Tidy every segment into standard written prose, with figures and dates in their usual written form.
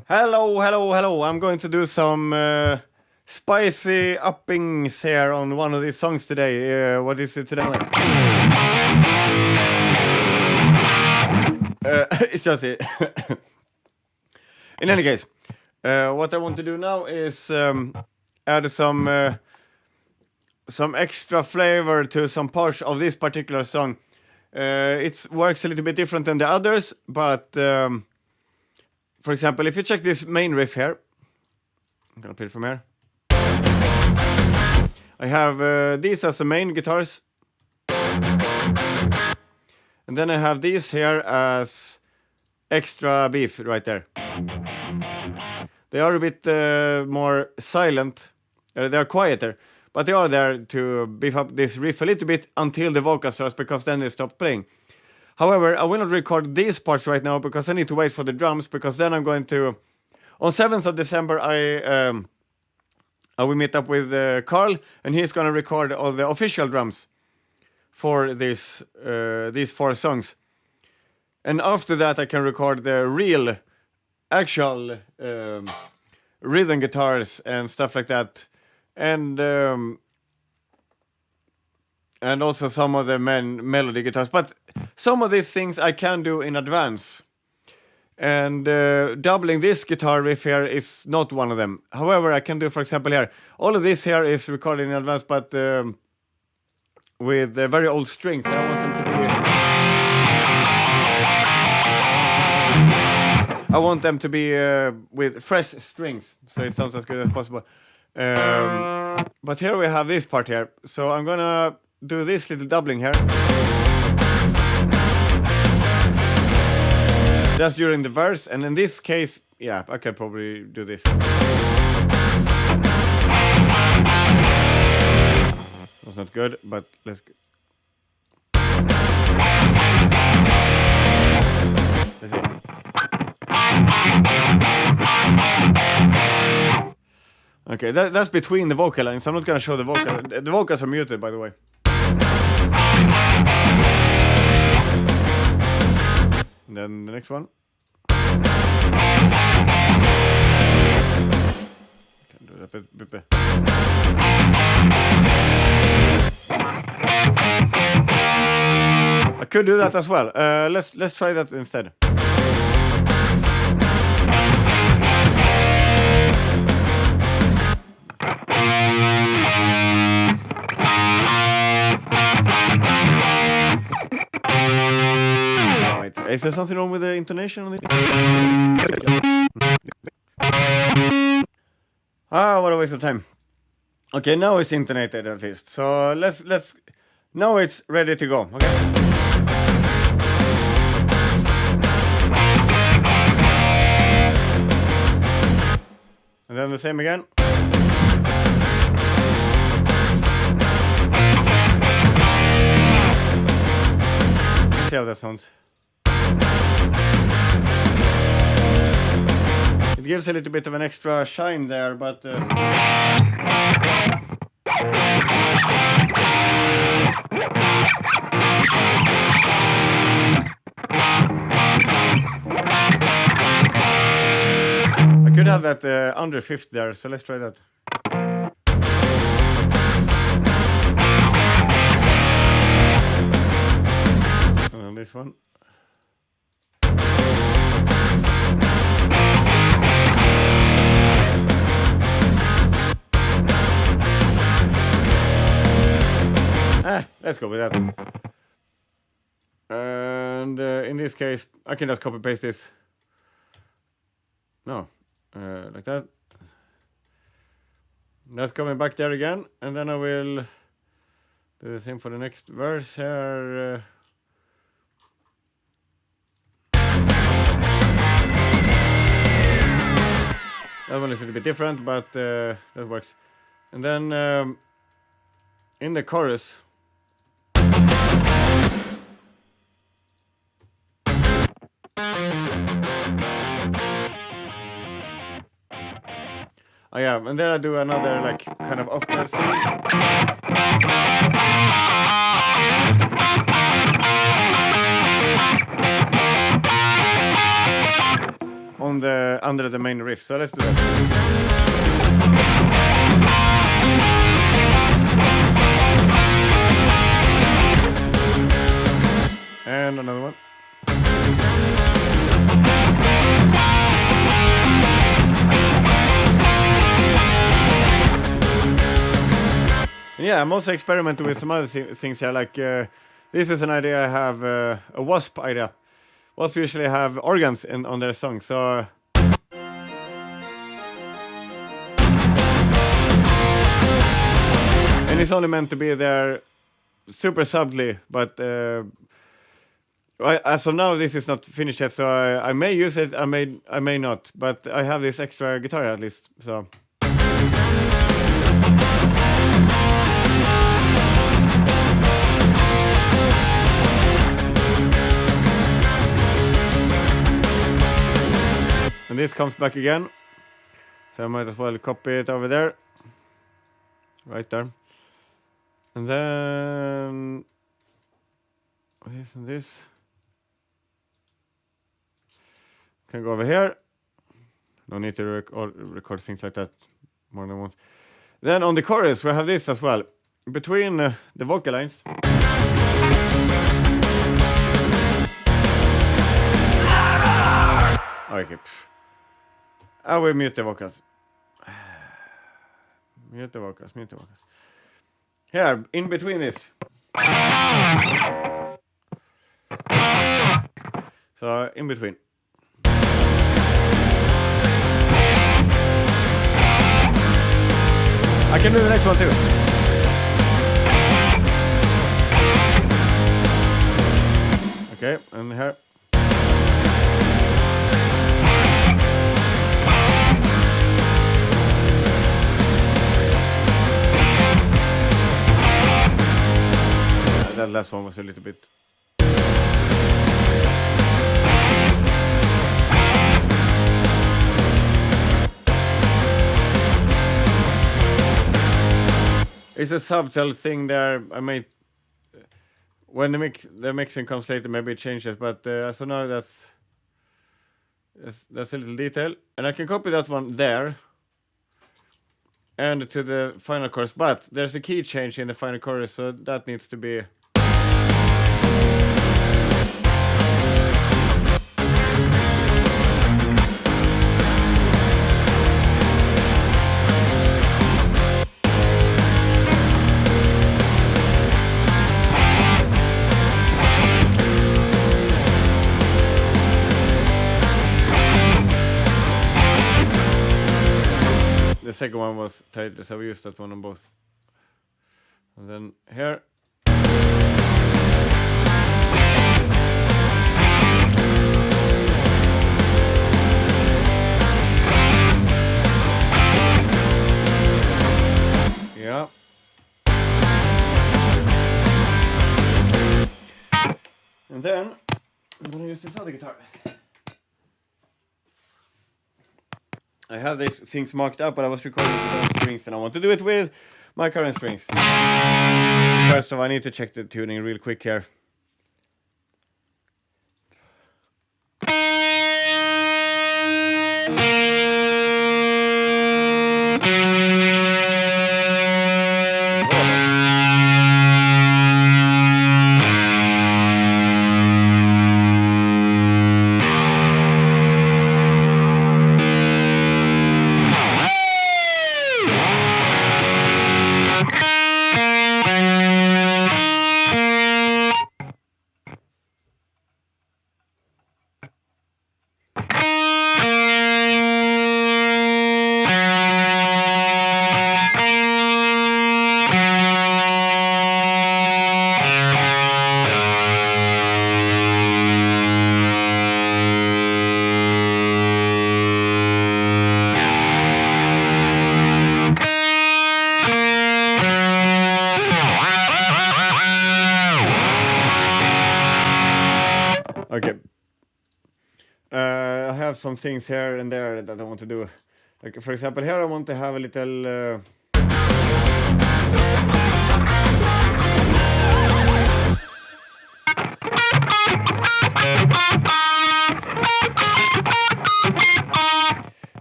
Hello. I'm going to do some spicy uppings here on one of these songs today. What is it today? It's just it. In any case, what I want to do now is add some extra flavor to some parts of this particular song. It works a little bit different than the others, but for example, if you check this main riff here, I'm gonna play it from here. I have these as the main guitars, and then I have these here as extra beef right there. They are a bit more silent, they are quieter, but they are there to beef up this riff a little bit until the vocal starts, because then they stop playing. However, I will not record these parts right now because I need to wait for the drums, because then I'm going to, on 7th of December, I will meet up with Carl, and he's going to record all the official drums for these 4 songs. And after that, I can record the real, actual rhythm guitars and stuff like that. And also some of the melody guitars. But some of these things I can do in advance. And doubling this guitar riff here is not one of them. However, I can do, for example, here. All of this here is recorded in advance, but with very old strings. I want them to be... I want them to be with fresh strings, so it sounds as good as possible. But here we have this part here. So I'm gonna do this little doubling here. That's during the verse, and in this case, yeah, I could probably do this. That's not good, but let's see. Okay, that's between the vocal lines. I'm not gonna show the vocal. The vocals are muted, by the way. And then the next one. Can do that bit. I could do that as well. Let's try that instead. Is there something wrong with the intonation on it? What a waste of time. Okay, now it's intonated at least. So let's now it's ready to go. Okay. And then the same again. Let's see how that sounds. It gives a little bit of an extra shine there, but I could have that under fifth there, so let's try that. And then this one. Let's go with that. And in this case, I can just copy paste this. No, like that. That's coming back there again, and then I will do the same for the next verse here. That one is a little bit different, but that works. And then in the chorus. Oh yeah, and then I do another like kind of octave thing. on the under the main riff. So let's do that. And another one. And yeah, I'm also experimenting with some other things here. Like this is an idea I have, a Wasp idea. Wasps usually have organs on their song, so. And it's only meant to be there super subtly, but as of now this is not finished yet, so I may use it, I may not, but I have this extra guitar at least, so. And this comes back again, so I might as well copy it over there, right there. And then this and this can go over here. No need to record things like that more than once. Then on the chorus we have this as well, between the vocal lines. Okay. I will mute the vocals. Mute the vocals. Here, in between this. So, in between. I can do the next one too. Okay, and here. That last one was a little bit. It's a subtle thing there. I may, when the mixing comes later, maybe it changes. But as of now, that's a little detail, and I can copy that one there. And to the final chorus, but there's a key change in the final chorus, so that needs to be. The second one was tight, so we used that one on both. And then here. Yeah. And then I'm gonna use this other guitar. I have these things marked up, but I was recording with those strings, and I want to do it with my current strings. First of all, I need to check the tuning real quick here. Okay. I have some things here and there that I want to do. Like, for example, here I want to have a little...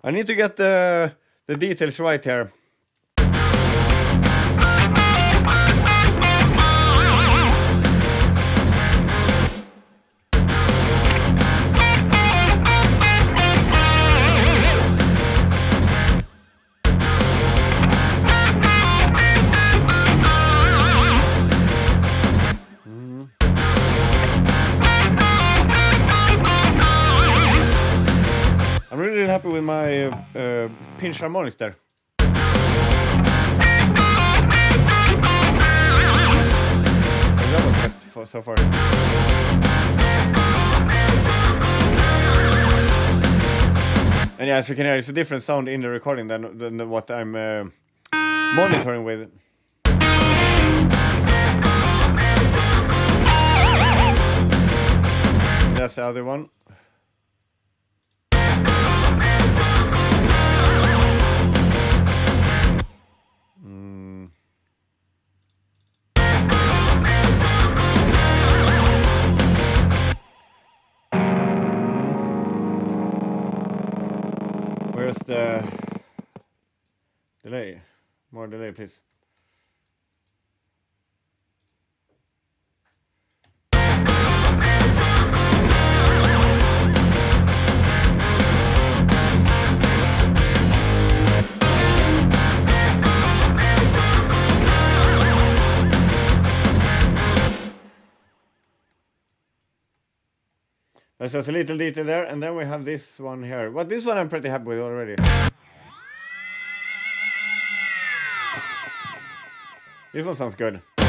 I need to get the details right here. I'm really happy with my pinch harmonics there. That was best so far. And yeah, as you can hear, it's a different sound in the recording than what I'm monitoring with. That's the other one. Where's the delay? More delay, please. That's just a little detail there, and then we have this one here. But this one I'm pretty happy with already. This one sounds good. I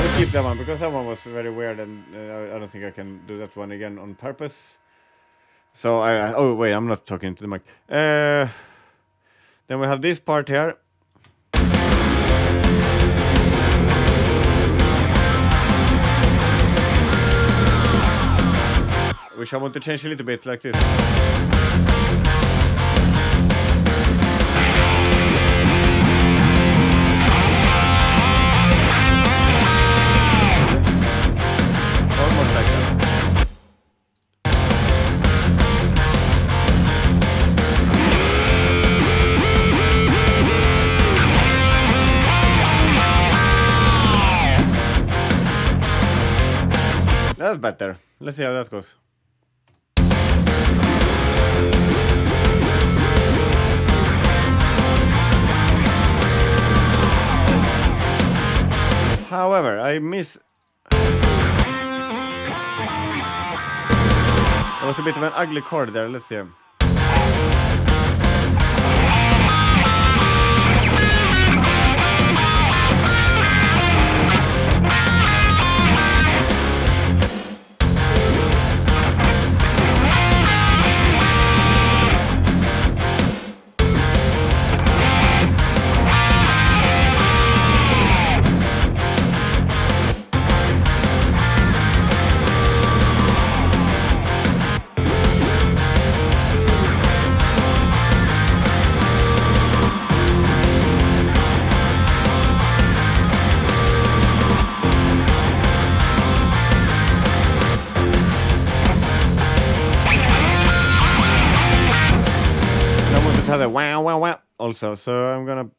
will keep that one because that one was very weird, and I don't think I can do that one again on purpose. So oh wait, I'm not talking to the mic. Then we have this part here. Which I want to change a little bit like this. Almost like that. That's better. Let's see how that goes. However, I miss... That was a bit of an ugly chord there, let's see. The wow wow wow also, so I'm gonna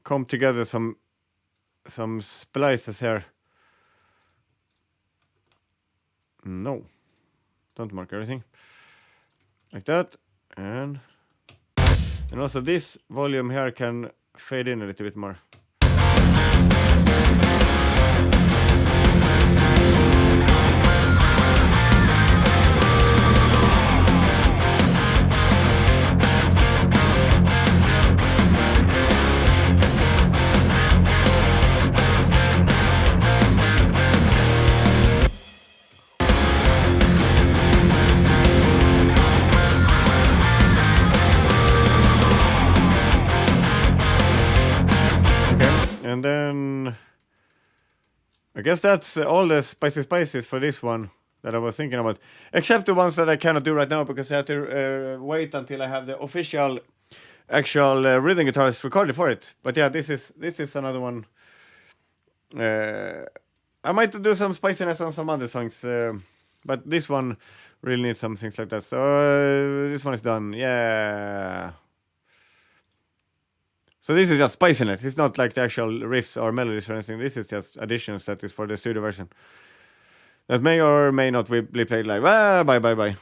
comb together some splices here. No, don't mark everything like that, and also this volume here can fade in a little bit more. And then I guess that's all the spices for this one that I was thinking about, except the ones that I cannot do right now because I have to wait until I have the official actual rhythm guitarist recorded for it. But yeah, this is another one. I might do some spiciness on some other songs But this one really needs some things like that. So this one is done. Yeah. So this is just spiciness. It's not like the actual riffs or melodies or anything. This is just additions that is for the studio version. That may or may not be played live. Bye bye bye.